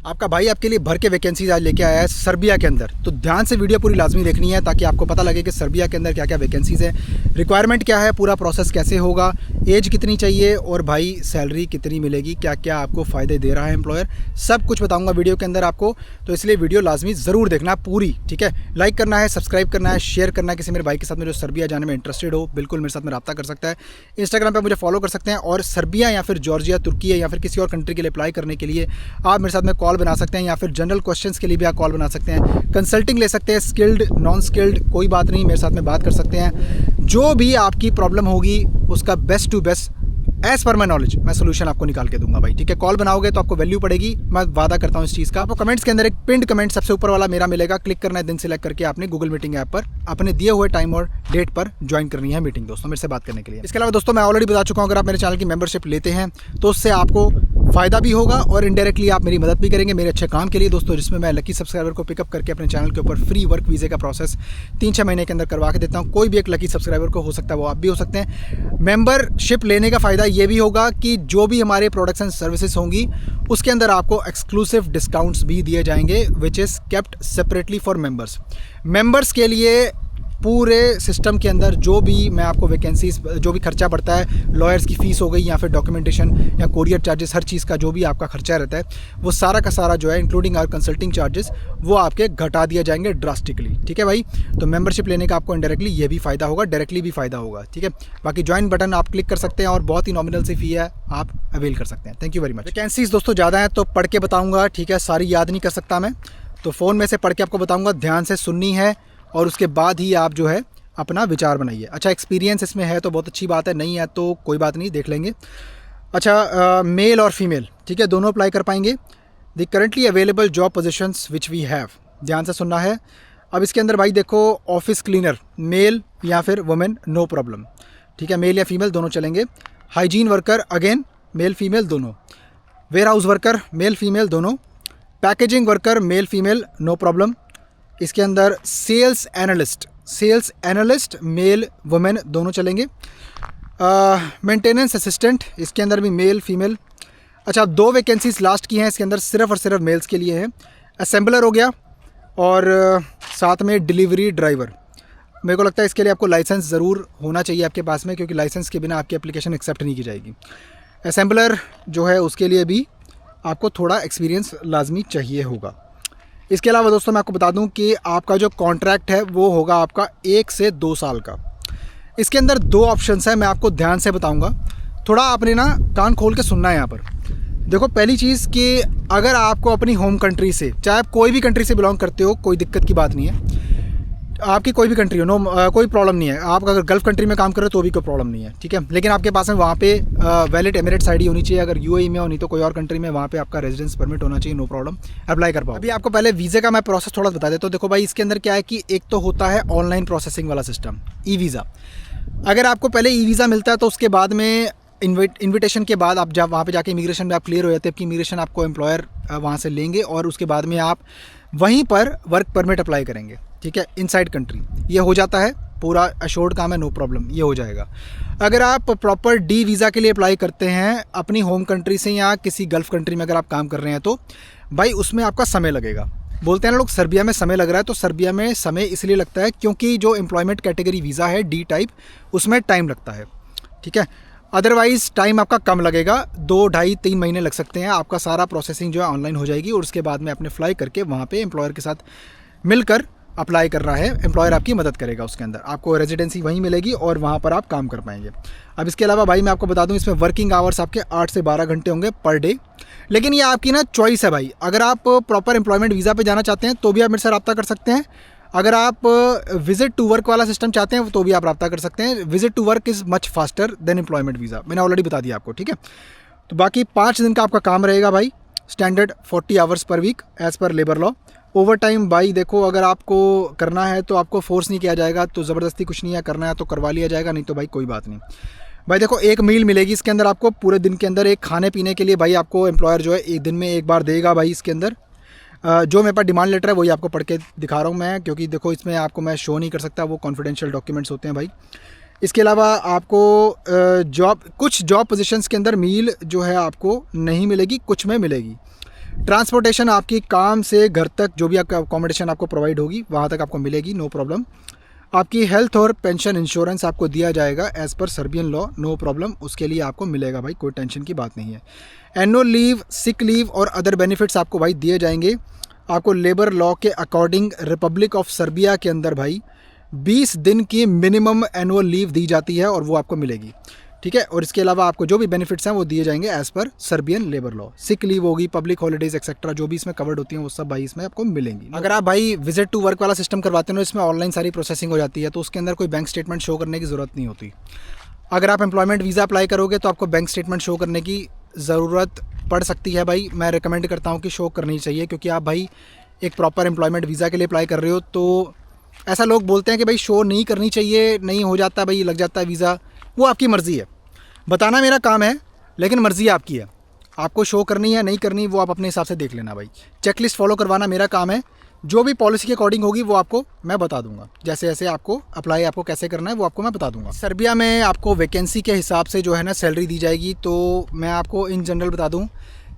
आपका भाई आपके लिए भर के वैकेंसीज आज लेके आया है सर्बिया के अंदर। तो ध्यान से वीडियो पूरी लाजमी देखनी है ताकि आपको पता लगे कि सर्बिया के अंदर क्या क्या वैकेंसीज़ है, रिक्वायरमेंट क्या है, पूरा प्रोसेस कैसे होगा, एज कितनी चाहिए और भाई सैलरी कितनी मिलेगी, क्या क्या आपको फ़ायदे दे रहा है एम्प्लॉयर, सब कुछ बताऊंगा वीडियो के अंदर आपको। तो इसलिए वीडियो लाजमी ज़रूर देखना पूरी, ठीक है। लाइक करना है, सब्सक्राइब करना है, शेयर करना है किसी मेरे भाई के साथ में जो सर्बिया जाने में इंटरेस्टेड हो, बिल्कुल मेरे साथ में रब्ता कर सकता है। इंस्टाग्राम पर मुझे फॉलो कर सकते हैं और सर्बिया या फिर जॉर्जिया, तुर्की या फिर किसी और कंट्री के लिए अप्लाई करने के लिए आप मेरे साथ में कॉल बना सकते हैं या फिर जनरल क्वेश्चंस के लिए भी आप कॉल बना सकते हैं। कंसल्टिंग ले सकते हैं, स्किल्ड नॉन स्किल्ड कोई बात नहीं, मेरे साथ में बात कर सकते हैं। जो भी आपकी प्रॉब्लम होगी उसका best to best as per my knowledge मैं सोल्यूशन आपको निकाल के दूंगा भाई, ठीक है। कॉल बनाओगे तो आपको वैल्यू पड़ेगी, मैं वादा करता हूँ इस चीज़ का। आपको कमेंट्स के अंदर एक पिंड कमेंट सबसे ऊपर वाला मेरा मिलेगा, क्लिक करना है, दिन सिलेक्ट करके आपने गूगल मीटिंग ऐप पर अपने दिए हुए टाइम और डेट पर ज्वाइन करनी है मीटिंग दोस्तों मेरे से बात करने के लिए। इसके अलावा दोस्तों मैं ऑलरेडी बता चुका हूँ, अगर आप मेरे चैनल की मेंबरशिप लेते हैं तो उससे आपको फ़ायदा भी होगा और इनडायरेक्टली आप मेरी मदद भी करेंगे मेरे अच्छे काम के लिए दोस्तों, जिसमें मैं लकी सब्सक्राइबर को पिकअप करके अपने चैनल के ऊपर फ्री वर्क वीज़े का प्रोसेस 3-6 महीने के अंदर करवा के देता हूँ। कोई भी एक लकी सब्सक्राइबर को हो सकता है, वो आप भी हो सकते हैं। मेंबरशिप लेने का फ़ायदा ये भी होगा कि जो भी हमारे प्रोडक्ट्स एंड सर्विसेज होंगी उसके अंदर आपको एक्सक्लूसिव डिस्काउंट्स भी दिए जाएंगे, which is kept separately for members के लिए। पूरे सिस्टम के अंदर जो भी मैं आपको वैकेंसीज, जो भी खर्चा पड़ता है, लॉयर्स की फ़ीस हो गई या फिर डॉक्यूमेंटेशन या कोरियर चार्जेस, हर चीज़ का जो भी आपका खर्चा रहता है वो सारा का सारा जो है इंक्लूडिंग आवर कंसल्टिंग चार्जेस वो आपके घटा दिए जाएंगे ड्रास्टिकली, ठीक है भाई। तो मेंबरशिप लेने का आपको इंडायरेक्टली ये भी फ़ायदा होगा, डायरेक्टली भी फ़ायदा होगा, ठीक है। बाकी ज्वाइन बटन आप क्लिक कर सकते हैं और बहुत ही नॉमिनल सी फ़ी है, आप अवेल कर सकते हैं। Thank you very much. Vacancies दोस्तों ज़्यादा हैं तो पढ़ के बताऊँगा, ठीक है, सारी याद नहीं कर सकता मैं, तो फ़ोन में से पढ़ के आपको बताऊँगा, ध्यान से सुननी है और उसके बाद ही आप जो है अपना विचार बनाइए। अच्छा, एक्सपीरियंस इसमें है तो बहुत अच्छी बात है, नहीं है तो कोई बात नहीं, देख लेंगे। अच्छा, मेल और फीमेल, ठीक है, दोनों अप्लाई कर पाएंगे। The currently available job positions which we have, ध्यान से सुनना है। अब इसके अंदर भाई देखो, ऑफिस क्लीनर मेल या फिर वुमेन नो प्रॉब्लम, ठीक है, मेल या फीमेल दोनों चलेंगे। Hygiene worker again male female दोनों। Warehouse worker male female दोनों। Packaging worker male female no problem. इसके अंदर सेल्स एनालिस्ट मेल वुमेन दोनों चलेंगे। मेंटेनेंस असिस्टेंट, इसके अंदर भी मेल फीमेल। अच्छा, 2 वैकेंसीज लास्ट की हैं इसके अंदर, सिर्फ और सिर्फ मेल्स के लिए हैं। असेंबलर हो गया और साथ में डिलीवरी ड्राइवर। मेरे को लगता है इसके लिए आपको लाइसेंस ज़रूर होना चाहिए आपके पास में, क्योंकि लाइसेंस के बिना आपकी एप्लीकेशन एक्सेप्ट नहीं की जाएगी। असेंबलर जो है उसके लिए भी आपको थोड़ा एक्सपीरियंस लाजमी चाहिए होगा। इसके अलावा दोस्तों मैं आपको बता दूं कि आपका जो कॉन्ट्रैक्ट है वो होगा आपका 1 से 2 साल का। इसके अंदर 2 ऑप्शंस हैं, मैं आपको ध्यान से बताऊंगा, थोड़ा आपने ना कान खोल के सुनना है यहाँ पर। देखो, पहली चीज़ कि अगर आपको अपनी होम कंट्री से, चाहे आप कोई भी कंट्री से बिलोंग करते हो, कोई दिक्कत की बात नहीं है, आपकी कोई भी कंट्री हो, कोई प्रॉब्लम नहीं है। आप अगर गल्फ़ कंट्री में काम कर रहे हो तो भी कोई प्रॉब्लम नहीं है, ठीक है। लेकिन आपके पास में वहाँ पे वैलिड एमिरेट्स आईडी होनी चाहिए। अगर यूएई में हो, नहीं तो कोई और कंट्री में, वहाँ पे आपका रेजिडेंस परमिट होना चाहिए, नो प्रॉब्लम, अप्लाई कर पाओ। अभी आपको पहले वीज़े का मैं प्रोसेस थोड़ा बता देता हूँ। देखो भाई, इसके अंदर क्या है कि एक तो होता है ऑनलाइन प्रोसेसिंग वाला सिस्टम, ई वीज़ा। अगर आपको पहले ई वीज़ा मिलता है तो उसके बाद में इन्विटेशन के बाद आप जब वहाँ पे जाके इमिग्रेशन में आप क्लियर हो जाते हैं, आपकी इमिग्रेशन आपको एम्प्लॉयर वहाँ से लेंगे और उसके बाद में आप वहीं पर वर्क परमिट अप्लाई करेंगे, ठीक है, इनसाइड कंट्री। ये हो जाता है, पूरा अश्योर्ड काम है, नो प्रॉब्लम, ये हो जाएगा। अगर आप प्रॉपर डी वीज़ा के लिए अप्लाई करते हैं अपनी होम कंट्री से या किसी गल्फ़ कंट्री में अगर आप काम कर रहे हैं तो भाई उसमें आपका समय लगेगा। बोलते हैं ना लोग सर्बिया में समय लग रहा है, तो सर्बिया में समय इसलिए लगता है क्योंकि जो एम्प्लॉयमेंट कैटेगरी वीज़ा है डी टाइप, उसमें टाइम लगता है, ठीक है। अदरवाइज़ टाइम आपका कम लगेगा, 2, ढाई, 3 महीने लग सकते हैं। आपका सारा प्रोसेसिंग जो है ऑनलाइन हो जाएगी और उसके बाद में आपने फ्लाई करके वहाँ पे एम्प्लॉयर के साथ मिलकर अप्लाई करना है। एम्प्लॉयर आपकी मदद करेगा, उसके अंदर आपको रेजिडेंसी वहीं मिलेगी और वहाँ पर आप काम कर पाएंगे। अब इसके अलावा भाई मैं आपको बता दूँ, इसमें वर्किंग आवर्स आपके 8 से 12 घंटे होंगे पर डे। लेकिन ये आपकी ना चॉइस है भाई, अगर आप प्रॉपर एम्प्लॉयमेंट वीज़ा पे जाना चाहते हैं तो भी आप मेरे से रब्ता कर सकते हैं। अगर आप विजिट टू वर्क वाला सिस्टम चाहते हैं तो भी आप रब्ता कर सकते हैं। Visit to work is much faster than employment visa, मैंने ऑलरेडी बता दिया आपको, ठीक है। तो बाकी 5 दिन का आपका काम रहेगा भाई, standard 40 hours per week as per labour law. Overtime भाई देखो, अगर आपको करना है तो आपको फोर्स नहीं किया जाएगा, तो ज़बरदस्ती कुछ नहीं है, करना है तो करवा लिया जाएगा, नहीं तो भाई कोई बात नहीं। भाई देखो, एक मील मिलेगी इसके अंदर आपको पूरे दिन के अंदर, एक खाने पीने के लिए भाई आपको एम्प्लॉयर जो है एक दिन में एक बार देगा भाई। इसके अंदर जो मेरे पास डिमांड लेटर है वही आपको पढ़ के दिखा रहा हूँ मैं, क्योंकि देखो इसमें आपको मैं शो नहीं कर सकता, वो कॉन्फिडेंशियल डॉक्यूमेंट्स होते हैं भाई। इसके अलावा आपको कुछ जॉब पोजीशंस के अंदर मील जो है आपको नहीं मिलेगी, कुछ में मिलेगी। ट्रांसपोर्टेशन आपकी काम से घर तक जो भी आपका अकोमोडेशन आपको प्रोवाइड होगी वहाँ तक आपको मिलेगी, नो प्रॉब्लम। आपकी हेल्थ और पेंशन इंश्योरेंस आपको दिया जाएगा as per Serbian law, no problem, उसके लिए आपको मिलेगा भाई, कोई टेंशन की बात नहीं है। एनुअल लीव, सिक लीव और अदर बेनिफिट्स आपको भाई दिए जाएंगे। आपको लेबर लॉ के अकॉर्डिंग रिपब्लिक ऑफ सर्बिया के अंदर भाई 20 दिन की मिनिमम एनुअल लीव दी जाती है और वो आपको मिलेगी, ठीक है। और इसके अलावा आपको जो भी बेनिफिट्स हैं वो दिए जाएंगे as per Serbian labour law. Sick leave होगी, पब्लिक हॉलीडेज एक्सेट्रा जो भी इसमें कवर्ड होती हैं वो सब भाई इसमें आपको मिलेंगी। अगर आप भाई विजिट टू वर्क वाला सिस्टम करवाते हो, इसमें ऑनलाइन सारी प्रोसेसिंग हो जाती है, तो उसके अंदर कोई बैंक स्टेटमेंट शो करने की ज़रूरत नहीं होती। अगर आप एम्प्लॉयमेंट वीज़ा अप्लाई करोगे तो आपको बैंक स्टेटमेंट शो करने की ज़रूरत पड़ सकती है भाई। मैं रिकमेंड करता हूँ कि शो करनी चाहिए, क्योंकि आप भाई एक प्रॉपर एम्प्लॉयमेंट वीज़ा के लिए अप्लाई कर रहे हो। तो ऐसा लोग बोलते हैं कि भाई शो नहीं करनी चाहिए, नहीं हो जाता भाई, लग जाता है वीज़ा, वो आपकी मर्ज़ी है। बताना मेरा काम है, लेकिन मर्ज़ी आपकी है, आपको शो करनी है नहीं करनी वो आप अपने हिसाब से देख लेना भाई। चेकलिस्ट फॉलो करवाना मेरा काम है, जो भी पॉलिसी के अकॉर्डिंग होगी वो आपको मैं बता दूंगा। जैसे जैसे आपको अप्लाई आपको कैसे करना है वो आपको मैं बता दूंगा। सर्बिया में आपको वैकेंसी के हिसाब से जो है ना सैलरी दी जाएगी। तो मैं आपको इन जनरल बता दूं,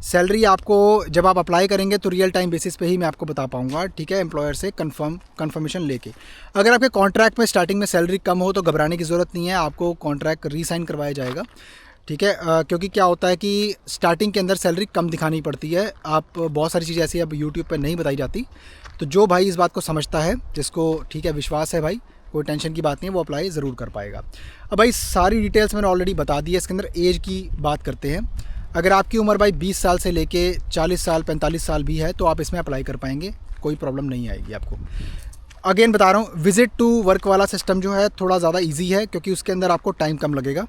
सैलरी आपको जब आप अप्लाई करेंगे तो रियल टाइम बेसिस पे ही मैं आपको बता पाऊंगा, ठीक है, एम्प्लॉयर से कंफर्मेशन लेके। अगर आपके कॉन्ट्रैक्ट में स्टार्टिंग में सैलरी कम हो तो घबराने की ज़रूरत नहीं है, आपको कॉन्ट्रैक्ट रीसाइन करवाया जाएगा, ठीक है। क्योंकि क्या होता है कि स्टार्टिंग के अंदर सैलरी कम दिखानी पड़ती है। आप बहुत सारी चीज़ें ऐसी अब यूट्यूब पर नहीं बताई जाती, तो जो भाई इस बात को समझता है, जिसको ठीक है विश्वास है भाई, कोई टेंशन की बात नहीं है, वो अप्लाई ज़रूर कर पाएगा। अब भाई सारी डिटेल्स मैंने ऑलरेडी बता दी है। इसके अंदर एज की बात करते हैं। अगर आपकी उम्र भाई 20 साल से लेके 40 साल 45 साल भी है तो आप इसमें अप्लाई कर पाएंगे, कोई प्रॉब्लम नहीं आएगी आपको। अगेन बता रहा हूँ, विज़िट टू वर्क वाला सिस्टम जो है थोड़ा ज़्यादा ईजी है, क्योंकि उसके अंदर आपको टाइम कम लगेगा।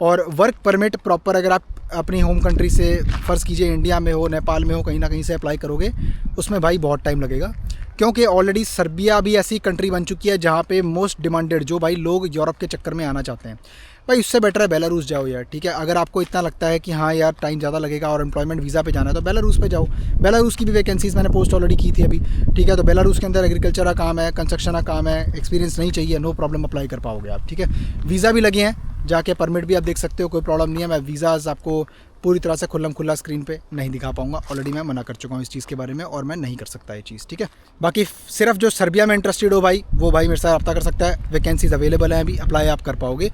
और वर्क परमिट प्रॉपर अगर आप अपनी होम कंट्री से, फ़र्ज़ कीजिए इंडिया में हो, नेपाल में हो, कहीं ना कहीं से अप्लाई करोगे, उसमें भाई बहुत टाइम लगेगा। क्योंकि ऑलरेडी सर्बिया भी ऐसी कंट्री बन चुकी है जहाँ पे मोस्ट डिमांडेड जो भाई लोग यूरोप के चक्कर में आना चाहते हैं, भाई उससे बेटर है बेलारूस जाओ यार, ठीक है। अगर आपको इतना लगता है कि हाँ यार टाइम ज़्यादा लगेगा और एम्प्लॉयमेंट वीज़ा पे जाना है तो बेलारूस पे जाओ। बेलारूस की भी वैकेंसीज़ मैंने पोस्ट ऑलरेडी की थी अभी, ठीक है। तो बेलारूस के अंदर एग्रीकल्चर का काम है, कंस्ट्रक्शन का काम है, एक्सपीरियंस नहीं चाहिए, नो प्रॉब्लम अप्लाई कर पाओगे आप, ठीक है। वीज़ा भी लगे हैं, जाके परमिट भी आप देख सकते हो, कोई प्रॉब्लम नहीं है। मैं वीज़ाज़ आपको पूरी तरह से खुल्लम खुल्ला स्क्रीन पे नहीं दिखा पाऊंगा, ऑलरेडी मैं मना कर चुका हूँ इस चीज़ के बारे में, और मैं नहीं कर सकता ये चीज़, ठीक है। बाकी सिर्फ जो सर्बिया में इंटरेस्टेड हो भाई, वो भाई मेरे साथ रब्ता कर सकता है, वैकेंसीज़ अवेलेबल हैं अभी, अप्लाई आप कर पाओगे।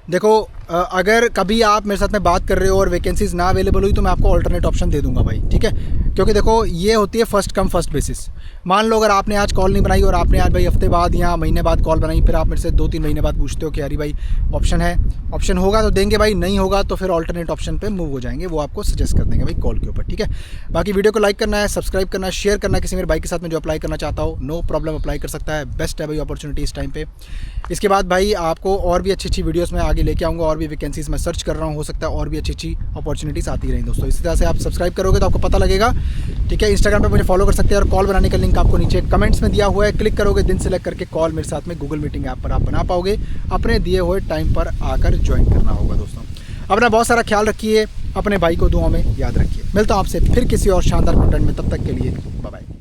देखो अगर कभी आप मेरे साथ में बात कर रहे हो और वैकेंसीज़ ना अवेलेबल हुई तो मैं आपको ऑल्टरनेट ऑप्शन दे दूंगा भाई, ठीक है। क्योंकि देखो ये होती है फर्स्ट कम फर्स्ट बेसिस। मान लो अगर आपने आज कॉल नहीं बनाई और आपने आज भाई हफ्ते बाद या महीने बाद कॉल बनाई, फिर आप मेरे से 2-3 महीने बाद पूछते हो कि यार भाई ऑप्शन है, ऑप्शन होगा तो देंगे भाई, नहीं होगा तो फिर ऑल्टरनेट ऑप्शन पे मूव हो जाएंगे, वो आपको सजेस्ट कर देंगे भाई कॉल के ऊपर, ठीक है। बाकी वीडियो को लाइक करना है, सब्सक्राइब करना है, शेयर करना है किसी मेरे भाई के साथ में जो अप्लाई करना चाहता हो, नो प्रॉब्लम अप्लाई कर सकता है, बेस्ट है भाई अपॉर्चुनिटी इस टाइम पे। इसके बाद भाई आपको और भी अच्छी अच्छी वीडियोज़ में आगे लेके आऊँगा, और भी वैकेंसीज़ मैं सर्च कर रहा हूँ, हो सकता है और भी अच्छी अच्छी अपॉर्चुनिटीज़ आती रहें दोस्तों। इसी तरह से आप सब्सक्राइब करोगे तो आपको पता लगेगा, ठीक है। इंस्टाग्राम पे मुझे फॉलो कर सकते हैं, और कॉल बनाने का लिंक आपको नीचे कमेंट्स में दिया हुआ है, क्लिक करोगे दिन सेलेक्ट करके कॉल मेरे साथ में गूगल मीटिंग ऐप पर आप बना पाओगे, अपने दिए हुए टाइम पर आकर ज्वाइन करना होगा दोस्तों। अपना बहुत सारा ख्याल रखिए, अपने भाई को दुआओं में याद रखिए। मिलता हूँ आपसे फिर किसी और शानदार कंटेंट में, तब तक के लिए बाय बाय।